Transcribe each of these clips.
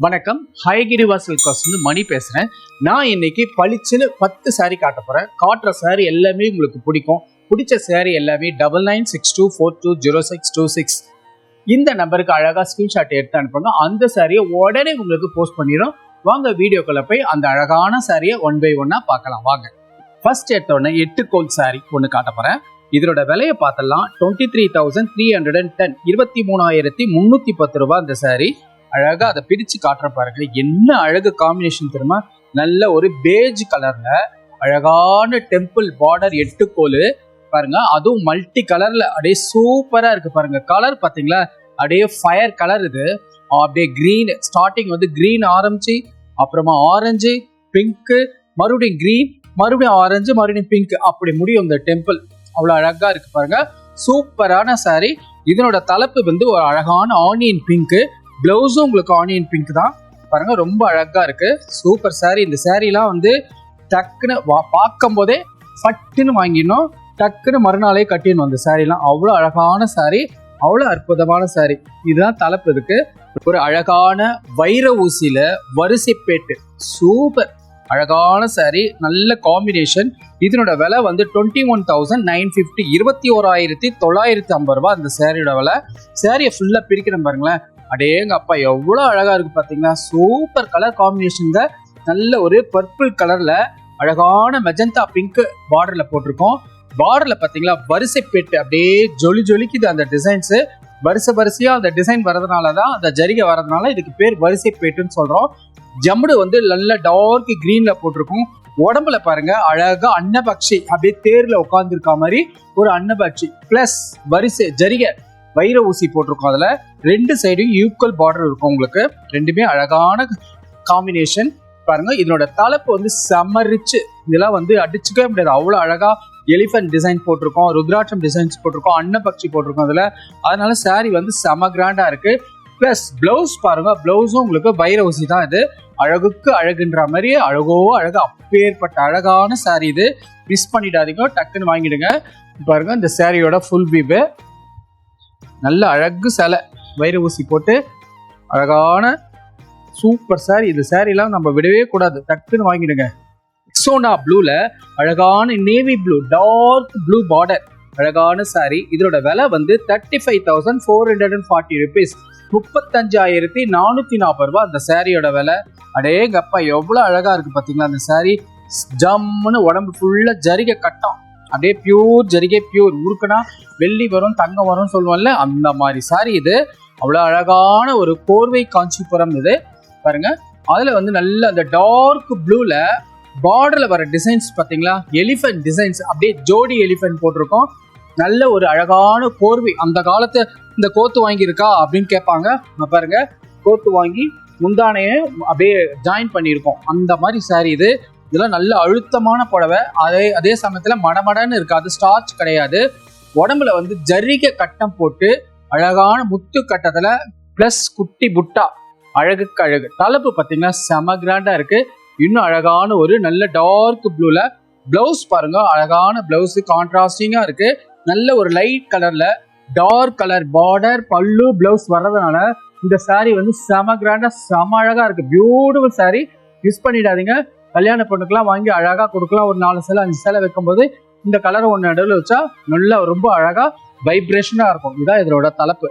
வணக்கம். ஹயகிரி வாசல் காசு மணி பேசுறேன். நான் இன்னைக்கு பளிச்சுன்னு 10 சாரி காட்ட போறேன். காட்டுற சாரி எல்லாமே உங்களுக்கு பிடிக்கும். பிடிச்ச சாரி எல்லாமே 9962420626 இந்த நம்பருக்கு அழகா ஸ்கிரீன்ஷாட் எடுத்து அனுப்புங்க. அந்த சாரியை உடனே உங்களுக்கு போஸ்ட் பண்ணிடும். வாங்க வீடியோக்குள்ள போய் அந்த அழகான சாரியை ஒன் பை ஒன்னா பார்க்கலாம். வாங்க. ஃபர்ஸ்ட் எடுத்தோடனே 8 கோல் சாரி ஒன்று காட்ட போறேன். இதோட விலையை பார்த்தலாம் 23,310 23,310 ரூபாய். அந்த சாரி அழகா அதை பிரிச்சு காட்டுற பாருங்க. என்ன அழகு காம்பினேஷன் தெரியுமா? நல்ல ஒரு பேஜ் கலர்ல அழகான டெம்பிள் பார்டர் 8 கோல் பாருங்க. அதுவும் மல்டி கலர்ல அப்படியே சூப்பரா இருக்கு பாருங்க. கலர் பாத்தீங்களா? அப்படியே ஃபயர் கலர். இது அப்படியே கிரீன், ஸ்டார்டிங் வந்து கிரீன் ஆரம்பிச்சு அப்புறமா ஆரஞ்சு பிங்க், மறுபடியும் கிரீன், மறுபடியும் ஆரஞ்சு, மறுபடியும் பிங்க், அப்படி முடியும் இந்த டெம்பிள். அவ்வளவு அழகா இருக்கு பாருங்க. சூப்பரான சாரி. இதனோட தலைப்பு வந்து ஒரு அழகான ஆனியன் பிங்க். பிளவுஸும் உங்களுக்கு ஆனியன் பிங்க் தான் பாருங்க. ரொம்ப அழகா இருக்கு. Super sorry. இந்த சாரிலாம் வந்து டக்குன்னு பார்க்கும் போதே ஃபட்டுன்னு வாங்கிடணும், டக்குன்னு மறுநாளே கட்டிடணும். அந்த சாரிலாம் அவ்வளோ அழகான சாரி, அவ்வளோ அற்புதமான சாரி. இதுதான் தலைப்பு. இருக்கு ஒரு அழகான வைர ஊசியில வரிசைப்பேட்டு. சூப்பர் அழகான சாரி, நல்ல காம்பினேஷன். இதனோட விலை வந்து 21,950 21,950 ரூபாய் அந்த சாரியோட விலை. சாரியை ஃபுல்லா பிரிக்கிறேன் பாருங்களேன். அடேங்க அப்பா, எவ்வளோ அழகா இருக்கு பாத்தீங்களா? Super colour combination. நல்ல ஒரு பர்பிள் கலர்ல அழகான மெஜந்தா பிங்க் பார்டர்ல போட்டிருக்கோம். பார்டர்ல பாத்தீங்களா வரிசைப்பேட்டு அப்படியே ஜொலி ஜொலிக்குது. அந்த டிசைன்ஸ் வரிசையா அந்த டிசைன் வரதுனாலதான், அந்த ஜரிகை வரதுனால இதுக்கு பேர் வரிசைப்பேட்டுன்னு சொல்றோம். ஜம்முடு வந்து நல்ல டார்க் கிரீன்ல போட்டிருக்கும். உடம்புல பாருங்க அழகா அன்னபக்ஷி அப்படியே தேர்ல உட்கார்ந்து இருக்க மாதிரி ஒரு அன்னபக்ஷி பிளஸ் வரிசை ஜரிகை வைர ஊசி போட்டிருக்கும். அதுல ரெண்டு சைடும் ஈக்குவல் பார்டர் இருக்கும் உங்களுக்கு. ரெண்டுமே அழகான காம்பினேஷன் பாருங்க. இதனோட தலைப்பு வந்து செமரிச்சு. இதெல்லாம் வந்து அடிச்சுக்கவே முடியாது. அவ்வளவு அழகா எலிஃபென்ட் டிசைன் போட்டிருக்கோம், ருத்ராட்சம் டிசைன்ஸ் போட்டிருக்கோம், அன்னபக்ஷி போட்டிருக்கோம் அதுல. அதனால சாரி வந்து செம கிராண்டா இருக்கு. பிளஸ் பிளவுஸ் பாருங்க. பிளவுஸும் உங்களுக்கு வைர ஊசி தான். இது அழகுக்கு அழகுன்ற மாதிரி அழகோ அழகு, அப்பேற்பட்ட அழகான சாரி. இது மிஸ் பண்ணிடாதீங்க, டக்குன்னு வாங்கிடுங்க. பாருங்க இந்த சாரியோட ஃபுல் வியூ. நல்ல அழகு சேலை, வைர ஊசி போட்டு அழகான சூப்பர் சாரி. இந்த சாரிலாம் நம்ம விடவே கூடாது, டக்குன்னு வாங்கிடுங்க. எக்ஸோனா ப்ளூல அழகான navy blue, dark blue border அழகான சாரி. இதோட விலை வந்து 35,440 rupees 35,440 ரூபாய் அந்த சாரியோட விலை. அடேங்கப்பா, எவ்வளவு அழகா இருக்கு பாத்தீங்களா? அந்த சாரி ஜம்முன்னு உடம்பு ஃபுல்லா ஜரிகை கட்டம், அப்படியே பியூர் ஜரிகை. பியூர் ஊருக்குனா வெள்ளி வரும் தங்கம் வரும்னு சொல்லுவோம்ல, அந்த மாதிரி சாரி இது. அவ்வளவு அழகான ஒரு கோர்வை காஞ்சிபுரம் இது பாருங்க. அதுல வந்து நல்ல அந்த டார்க் ப்ளூல பார்டர்ல வர டிசைன்ஸ் பாத்தீங்களா? எலிஃபென்ட் டிசைன்ஸ், அப்படியே ஜோடி எலிஃபென்ட் போட்டிருக்கோம். நல்ல ஒரு அழகான கோர்வை. அந்த காலத்து இந்த கோத்து வாங்கி இருக்கா அப்படின்னு கேட்பாங்க. பாருங்க, கோத்து வாங்கி முந்தானைய அப்படியே ஜாயின் பண்ணியிருக்கோம். அந்த மாதிரி சாரி இது. இதெல்லாம் நல்ல அழுத்தமான புடவை. அதே சமயத்துல மடமடன்னு இருக்காது, ஸ்டார்ச் கிடையாது. உடம்புல வந்து ஜரிகை கட்டம் போட்டு அழகான முத்து கட்டத்துல பிளஸ் குட்டி புட்டா, அழகுக்கு அழகு. தலைப்பு பாத்தீங்கன்னா செம கிராண்டா இருக்கு. இன்னும் அழகான ஒரு நல்ல டார்க் ப்ளூல பிளவுஸ் பாருங்க. அழகான பிளவுஸ், கான்ட்ராஸ்டிங்கா இருக்கு. நல்ல ஒரு லைட் கலர்ல டார்க் கலர் பார்டர் பல்லு பிளவுஸ் வர்றதுனால இந்த சாரி வந்து செம கிராண்டா செம அழகா இருக்கு. பியூட்டிஃபுல் சாரி, மிஸ் பண்ணிடாதீங்க. கல்யாண பொண்ணுக்கெல்லாம் வாங்கி அழகா கொடுக்கலாம். ஒரு 4 சேலை 5 சேலை வைக்கும் போது இந்த கலரை ஒன்று நடுவில் வச்சா நல்லா ரொம்ப அழகா வைப்ரேஷனா இருக்கும். இதான் இதோட தலைப்பு.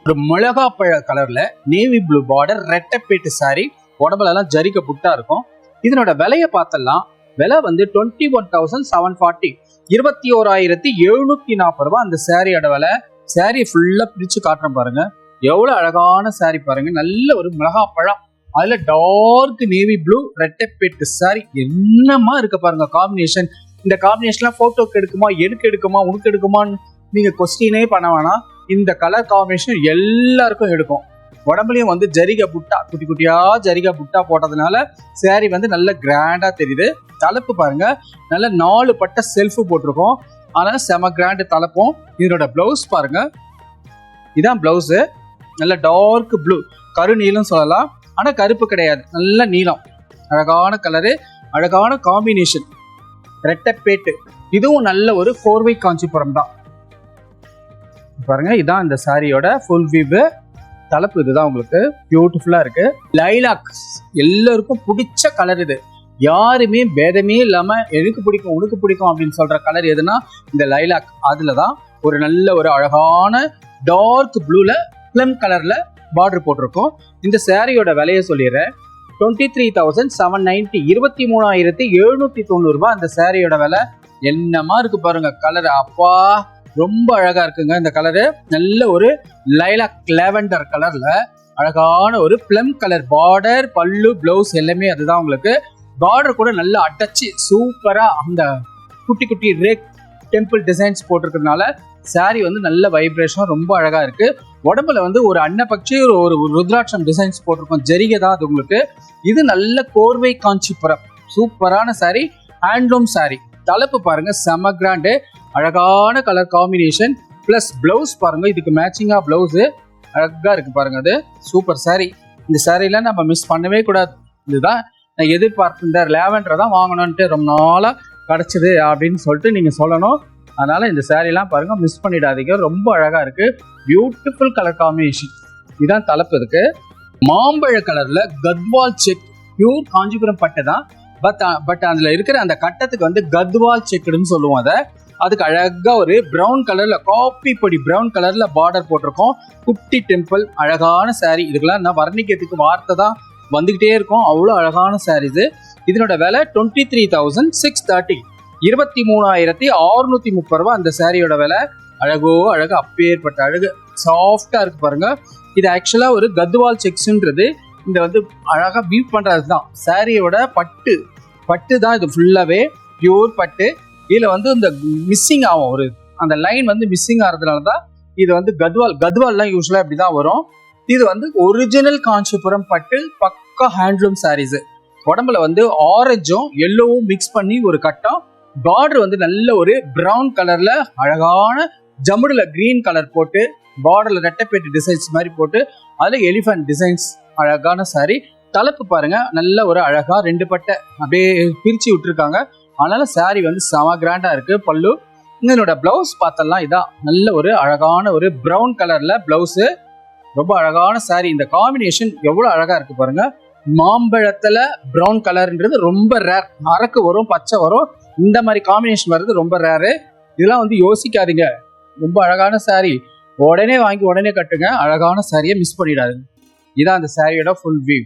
ஒரு மிளகா பழ கலர்ல நேவி ப்ளூ பார்டர் ரெட்டப்பேட்டு சாரி. உடம்புல எல்லாம் ஜரிகை புட்டா இருக்கும். இதனோட விலையை பார்த்தலாம். விலை வந்து 21,740 21,740 ரூபாய் அந்த சாரியோட விலை. சாரி ஃபுல்லா பிரிச்சு காட்டுறேன் பாருங்க. எவ்வளவு அழகான சாரி பாருங்க. நல்ல ஒரு மிளகா பழம், அதுல டார்க் நேவி ப்ளூ ரெட்டப்பேட்டு சாரி. என்னமா இருக்கு பாருங்க காம்பினேஷன். இந்த காம்பினேஷன்லாம் போட்டோக்கு எடுக்குமா, எனக்கு எடுக்குமா, உனக்கு எடுக்குமான்னு நீங்க கொஸ்டினே பண்ண வேணாம். இந்த கலர் காம்பினேஷன் எல்லாருக்கும் எடுக்கும். உடம்புலயும் வந்து ஜரிகை புட்டா, குட்டி குட்டியா ஜரிகை புட்டா போட்டதுனால சாரி வந்து நல்ல கிராண்டா தெரியுது. தலைப்பு பாருங்க, நல்ல 4 பட்ட செல்ஃப் போட்டிருக்கோம். அதனால செம கிராண்ட் தலைப்பும். இதனோட பிளவுஸ் பாருங்க. இதான் பிளவுஸ். நல்ல டார்க் ப்ளூ, கருநீலம் சொல்லலாம், ஆனா கருப்பு கிடையாது, நல்ல நீலம். அழகான கலரு, அழகான காம்பினேஷன். ரெட்டப்பேட்டு. இதுவும் நல்ல ஒரு கோர்வை காஞ்சிபுரம் தான் பாருங்க. இதான் இந்த சாரியோட ஃபுல் வியூ. தலைப்பு இதுதான் உங்களுக்கு பியூட்டிஃபுல்லா இருக்கு. லைலாக் எல்லாருக்கும் பிடிச்ச கலர் இது. யாருமே பேதமே இல்லாம எனக்கு பிடிக்கும் உனக்கு பிடிக்கும் அப்படின்னு சொல்ற கலர் எதுனா இந்த லைலாக். அதுலதான் ஒரு நல்ல ஒரு அழகான டார்க் ப்ளூல பிளம் கலர்ல பார்டர் போட்டிருக்கோம். இந்த சாரியோட விலையை சொல்லிடுறேன். 23,790, 23,790 ரூபாய் அந்த சாரியோட விலை. என்னமா இருக்கு பாருங்க கலர், அப்பா ரொம்ப அழகா இருக்குங்க இந்த கலரு. நல்ல ஒரு லைலாக் லாவெண்டர் கலர்ல அழகான ஒரு பிளம் கலர் பார்டர், பல்லு, பிளவுஸ் எல்லாமே அதுதான் உங்களுக்கு. பார்டர் கூட நல்லா அட்டச்சு சூப்பரா அந்த குட்டி குட்டி ரேக் டெம்பிள் டிசைன்ஸ் போட்டிருக்கிறதுனால சாரி வந்து நல்ல வைப்ரேஷன் ரொம்ப அழகா இருக்கு. உடம்புல வந்து ஒரு அன்னப்பட்சி ஒரு ருத்ராட்சம் டிசைன்ஸ் போட்டிருக்கோம், ஜரிகை தான் அது உங்களுக்கு. இது நல்ல கோர்வை காஞ்சிபுரம் சூப்பரான சாரி, ஹேண்ட்லூம் சாரி. தலைப்பு பாருங்க செம கிராண்டு, அழகான கலர் காம்பினேஷன் பிளஸ் பிளவுஸ் பாருங்க, இதுக்கு மேட்சிங்கா பிளவுஸ் அழகா இருக்கு பாருங்க. அது சூப்பர் சாரி. இந்த சாரியில நம்ம மிஸ் பண்ணவே கூடாது. இதுதான் நான் எதிர்பார்த்த லாவெண்டர் தான் வாங்கணும்ட்டு ரொம்ப நாளா கிடைச்சது அப்படின்னு சொல்லிட்டு நீங்க சொல்லணும். அதனால இந்த சாரீலாம் பாருங்க மிஸ் பண்ணிடாதீங்க, ரொம்ப அழகா இருக்கு. Beautiful colour combination. இதுதான் தலைப்பு இருக்கு. மாம்பழ கலர்ல கத்வால் செக், பியூர் காஞ்சிபுரம் பட்டு தான். பட் அதுல இருக்கிற அந்த கட்டத்துக்கு வந்து கத்வால் செக்குன்னு சொல்லுவோம் அதை. அதுக்கு அழகா ஒரு பிரவுன் கலர்ல காப்பி பொடி பிரவுன் கலர்ல பார்டர் போட்டிருக்கோம். குட்டி டெம்பிள் அழகான சாரி. இதுக்கெல்லாம் நான் வர்ணிக்கிறதுக்கு வார்த்தை தான் வந்துகிட்டே இருக்கும், அவ்வளோ அழகான சாரீஸ். இதனோட விலை 23,630, 23,630 ரூபாய் அந்த சாரியோட விலை. அழகோ அழகு, அப்பேற்பட்ட அழகு, சாஃப்டா இருக்கு பாருங்க. இது ஆக்சுவலா ஒரு கத்வால் செக்ஸ்ன்றது இந்த வந்து அழகா வீவ் பண்றது தான். சாரியோட பட்டு தான் இது ஃபுல்லாவே பியூர் பட்டு. இதுல வந்து இந்த மிஸ்ஸிங் ஆகும், ஒரு அந்த லைன் வந்து மிஸ்ஸிங் ஆகிறதுனால தான் இது வந்து கத்வால்லாம் யூஸ்வலா இப்படிதான் வரும். இது வந்து ஒரிஜினல் காஞ்சிபுரம் பட்டு, பக்கா ஹேண்ட்லூம் சாரீஸ். உடம்புல வந்து ஆரஞ்சும் எல்லோவும் மிக்ஸ் பண்ணி ஒரு கட்டம். பார்டர் வந்து நல்ல ஒரு பிரவுன் கலர்ல அழகான ஜம்முடுல கிரீன் கலர் போட்டு பார்டர்ல ரெட்டைப்பேட்டு டிசைன்ஸ் மாதிரி போட்டு அதுல எலிஃபண்ட் டிசைன்ஸ் அழகான சாரி. தலைப்பு பாருங்க நல்ல ஒரு அழகா 2 பட்டை அப்படியே பிரிச்சு விட்டுருக்காங்க. அதனால சாரி வந்து செம கிராண்டா இருக்கு. பல்லு, இதனோட பிளவுஸ் பார்த்தலாம் இதான் நல்ல ஒரு அழகான ஒரு பிரவுன் கலர்ல பிளவுஸ். ரொம்ப அழகான சாரி. இந்த காம்பினேஷன் எவ்வளவு அழகா இருக்கு பாருங்க. மாம்பழத்துல பிரவுன் கலர்ன்றது ரொம்ப ரேர். அரக்கு வரும், பச்சை வரும், இந்த மாதிரி காம்பினேஷன் வர்றது ரொம்ப ரேரு. இதெல்லாம் வந்து யோசிக்காதீங்க, ரொம்ப அழகான சாரி. உடனே வாங்கி உடனே கட்டுங்க, அழகான சாரியை மிஸ் பண்ணிடாதுங்க. இதான் அந்த சாரியோட ஃபுல் வியூ.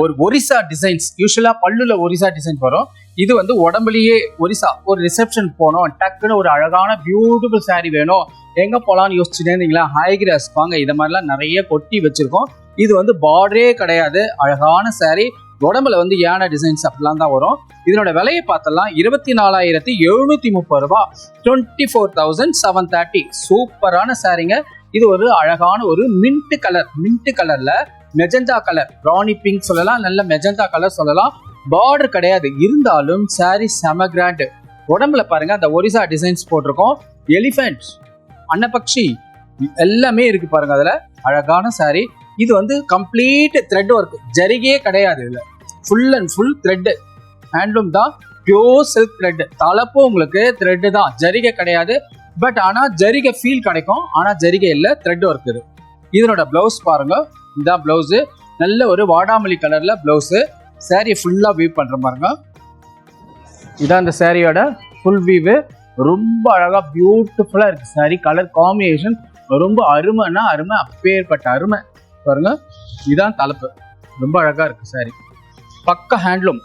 ஒரு ஒரிசா டிசைன்ஸ், யூஸ்வலா பல்லுல ஒரிசா டிசைன் வரும். இது வந்து உடம்புலயே ஒரிசா. ஒரு ரிசப்ஷன் போனோம், டக்குன்னு ஒரு அழகான பியூட்டிஃபுல் சாரி வேணும், எங்க போலான்னு யோசிச்சுட்டே இருந்தீங்களா, ஹைகிராஸ் வாங்க. இதை மாதிரிலாம் நிறைய கொட்டி வச்சிருக்கோம். இது வந்து பார்டரே கிடையாது, அழகான சாரி. உடம்புல வந்து யானை டிசைன்ஸ் அப்படிலாம் தான் வரும். இதனோட விலையை பார்த்தலாம் 24,730 ரூபாய், 24,730. சூப்பரான சாரிங்க. இது ஒரு அழகான ஒரு மின்ட் கலர்ல மெஜந்தா கலர், ராணி பிங்க் சொல்லலாம், நல்ல மெஜந்தா கலர் சொல்லலாம். பார்டர் கிடையாது, இருந்தாலும் சாரி செம கிராண்ட். உடம்புல பாருங்க அந்த ஒரிசா டிசைன்ஸ் போட்டிருக்கோம், எலிஃபென்ட், அன்னப்பக்ஷி எல்லாமே இருக்கு பாருங்க. அதுல அழகான சாரி. இது வந்து கம்ப்ளீட் த்ரெட் ஒர்க், ஜரிகையே கிடையாது. இதுல full and full thread, handloom தான், பியூர் சில்க் த்ரெட். தலைப்பும் உங்களுக்கு த்ரெட் தான், ஜரிகை கிடையாது. பட் ஆனா ஜரிகை ஃபீல் கிடைக்கும், ஆனா ஜரிகை இல்ல, த்ரெட் ஒர்க் இது. இதனோட பிளவுஸ் பாருங்க, இதான் பிளவுஸ். நல்ல ஒரு வாடாமல்லி கலர்ல பிளவுஸ். சாரி ஃபுல்லா வீவ் பண்ற பாருங்க. இதான் இந்த சாரியோட ஃபுல் வீவு. ரொம்ப அழகா பியூட்டிஃபுல்லா இருக்கு சாரி. கலர் காம்பினேஷன் ரொம்ப அருமைன்னா அருமை, அப்பேற்பட்ட அருமை பாருங்க. இதான் தலைப்பு, ரொம்ப அழகா இருக்கு சாரி. பக்க ஹேண்ட்லூம்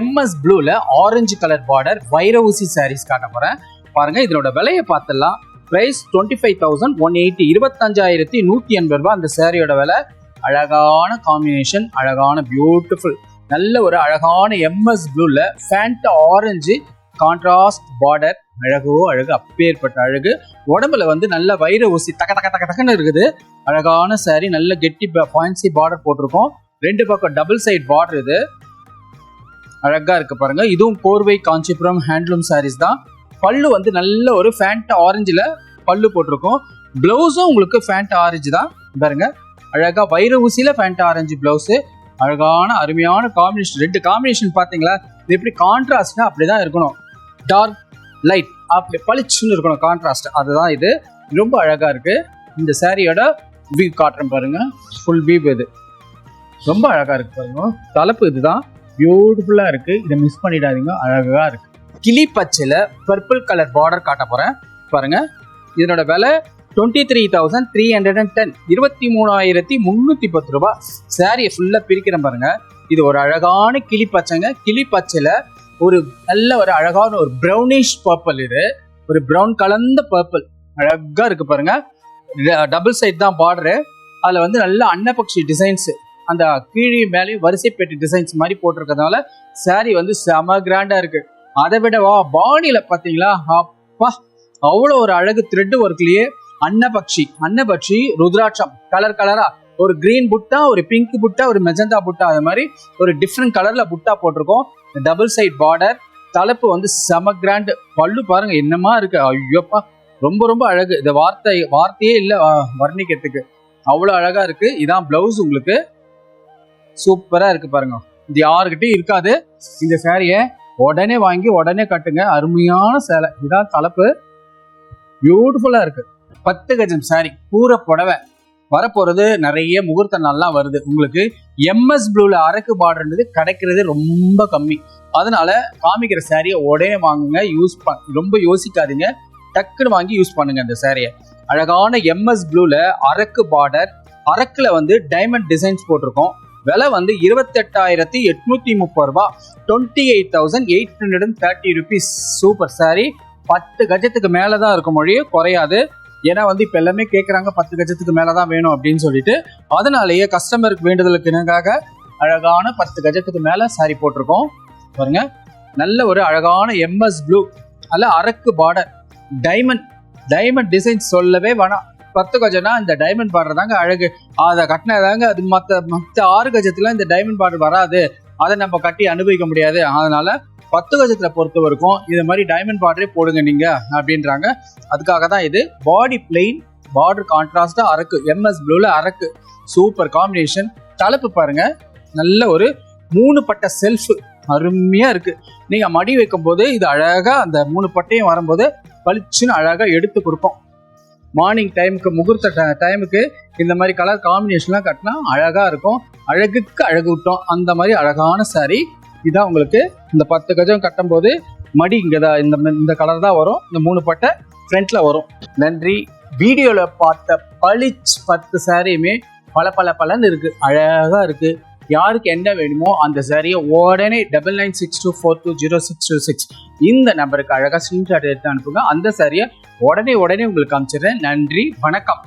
MS ப்ளூல ஆரஞ்சு கலர் பார்டர் வைர ஊசி சாரீஸ் காட்ட போறேன் பாருங்க. இதனோட விலையை பார்த்தலாம். பிரைஸ் 25,180, 25,180 ரூபாய் அந்த சாரியோட விலை. அழகான காம்பினேஷன், அழகான பியூட்டிஃபுல், நல்ல ஒரு அழகான MS ப்ளூல ஃபேண்ட் ஆரஞ்சு கான்ட்ராஸ்ட் பார்டர். அழகோ அழகு, அப்பேற்பட்ட அழகு. உடம்புல வந்து நல்ல வைர ஊசி டக்குன்னு இருக்குது. அழகான சாரி, நல்ல கெட்டி பாயின்சி பார்டர் போட்டிருக்கோம். 2 பக்கம் டபுள் சைட் பார்டர். இது அழகா இருக்கு பாருங்க. இதுவும் கோர்வை காஞ்சிபுரம் ஹேண்ட்லூம் சாரீஸ் தான். பல்லு வந்து நல்ல ஒரு ஃபேண்ட் ஆரஞ்சுல பல்லு போட்டிருக்கோம். பிளவுஸும் உங்களுக்கு ஃபேண்ட் ஆரஞ்சு தான் பாருங்க. அழகா வைர ஊசியில ஃபேண்ட் ஆரஞ்சு பிளவுஸ். அழகான அருமையான காம்பினேஷன். 2 காம்பினேஷன் பாத்தீங்களா, இது எப்படி கான்ட்ராஸ்ட்னா அப்படிதான் இருக்கணும். டார்க் லைட் அப்படி பளிச்சுன்னு இருக்கணும் கான்ட்ராஸ்ட், அதுதான் இது. ரொம்ப அழகா இருக்கு. இந்த சாரியோட வீவ் காட்டுறேன் பாருங்க, ஃபுல் வீவ் இது ரொம்ப அழகா இருக்கு பாருங்க. தலைப்பு இதுதான், பியூட்டிஃபுல்லா இருக்கு, இதை மிஸ் பண்ணிடாதீங்க, அழகா இருக்கு. கிளி பச்சையில பர்பிள் கலர் பார்டர் காட்ட போறேன் பாருங்க. இதனோட விலை 23,310, 23,310 ரூபாய். சாரியை ஃபுல்லா பிரிக்கிறேன் பாருங்க. இது ஒரு அழகான கிளி பச்சைங்க. கிளி பச்சையில ஒரு நல்ல ஒரு அழகான ஒரு ப்ரௌனிஷ் பர்பிள், இது ஒரு ப்ரௌன் கலந்த பர்பிள், அழகா இருக்கு பாருங்க. டபுள் சைட் தான் பார்டரு. அதுல வந்து நல்ல அன்னபக்ஷி டிசைன்ஸ், அந்த கீழே மேலேயும் வரிசை பெட்டி டிசைன்ஸ் மாதிரி போட்டிருக்கிறதுனால சாரி வந்து செம கிராண்டா இருக்கு. அதை விடவா பாடியில பாத்தீங்களா, அப்பா அவ்வளோ ஒரு அழகு. த்ரெட் ஒர்க்லயே அன்னபக்ஷி ருத்ராட்சம் கலர் கலரா, ஒரு கிரீன் புட்டா, ஒரு பிங்க் புட்டா, ஒரு மெஜந்தா புட்டா, அது மாதிரி ஒரு டிஃப்ரெண்ட் கலர்ல புட்டா போட்டிருக்கோம். டபுள் சைட் பார்டர், தலைப்பு வந்து செம கிராண்ட். பல்லு பாருங்க என்னமா இருக்கு, ஐயோப்பா ரொம்ப ரொம்ப அழகு. இந்த வார்த்தையே இல்ல வர்ணிக்கிறதுக்கு, அவ்வளோ அழகா இருக்கு. இதான் பிளவுஸ், உங்களுக்கு சூப்பரா இருக்கு பாருங்க. இது யாருக்கிட்டையும் இருக்காது. இந்த சாரியை உடனே வாங்கி உடனே கட்டுங்க, அருமையான சேலை. இதான் தலைப்பு, பியூட்டிஃபுல்லா இருக்கு. 10 கஜம் சாரி, பூர புடவை வரப்போறது. நிறைய முகூர்த்த நாள்லாம் வருது. உங்களுக்கு எம்எஸ் ப்ளூல அரக்கு பார்டர்ன்றது கிடைக்கிறது ரொம்ப கம்மி. அதனால காமிக்கிற சாரியை உடனே வாங்குங்க, ரொம்ப யோசிக்காதீங்க, டக்குன்னு வாங்கி யூஸ் பண்ணுங்க. இந்த சாரியை அழகான எம்எஸ் ப்ளூல அரக்கு பார்டர், அரக்குல வந்து டைமண்ட் டிசைன்ஸ் போட்டிருக்கோம். விலை வந்து 28,830 ரூபாய், 28,830 ருபீஸ். Super sorry. 10 கஜத்துக்கு மேலதான் இருக்கும், மொழியே குறையாது. ஏன்னா வந்து இப்ப எல்லாமே கேட்கறாங்க 10 கஜத்துக்கு மேலதான் வேணும் அப்படின்னு சொல்லிட்டு, அதனாலேயே கஸ்டமருக்கு வேண்டுதலுக்கு இணங்காக அழகான 10 கஜத்துக்கு மேல சாரி போட்டிருக்கோம் பாருங்க. நல்ல ஒரு அழகான எம்எஸ் ப்ளூ, அல்ல அரக்கு பார்டர், டைமண்ட் டிசைன் சொல்லவே வேணாம். 10 கஜம்னா இந்த டைமண்ட் பார்டர் தாங்க அழகு. அதை கட்டினதாங்க அது. மற்ற 6 கஜத்துல இந்த டைமண்ட் பார்டர் வராது, அதை நம்ம கட்டி அனுபவிக்க முடியாது. அதனால 10 கஜத்துல பொறுத்த வரைக்கும் இது மாதிரி டைமண்ட் பார்டரே போடுங்க நீங்க அப்படின்றாங்க. அதுக்காக தான் இது. பாடி பிளெயின், பார்டர் கான்ட்ராஸ்டா அரக்கு, எம்எஸ் ப்ளூல அரக்கு, சூப்பர் காம்பினேஷன். தலைப்பு பாருங்க, நல்ல ஒரு 3 பட்ட செல்ஃப், அருமையா இருக்கு. நீங்க மடி வைக்கும் போது இது அழகா அந்த 3 பட்டையும் வரும்போது பளிச்சுன்னு அழகா எடுத்து கொடுப்போம். மார்னிங் டைமுக்கு, முகூர்த்த டைமுக்கு இந்த மாதிரி கலர் காம்பினேஷன்லாம் கட்டினா அழகா இருக்கும். அழகுக்கு அழகு விட்டோம், அந்த மாதிரி அழகான சாரி. இதான் உங்களுக்கு இந்த 10 கஜம் கட்டும் போது மடி இங்கதான் இந்த கலர் தான் வரும். இந்த 3 பட்டை ஃப்ரண்ட்ல வரும். நன்றி. வீடியோல பார்த்த பளிச் 10 சாரியுமே பல இருக்கு, அழகா இருக்கு. யாருக்கு என்ன வேணுமோ அந்த சாரியை உடனே 9962420626 இந்த நம்பருக்கு அழகா ஸ்கிரீன்ஷாட் எடுத்து அனுப்புங்க. அந்த சாரியை உடனே உங்களுக்கு அனுப்பிச்சிடுறேன். நன்றி, வணக்கம்.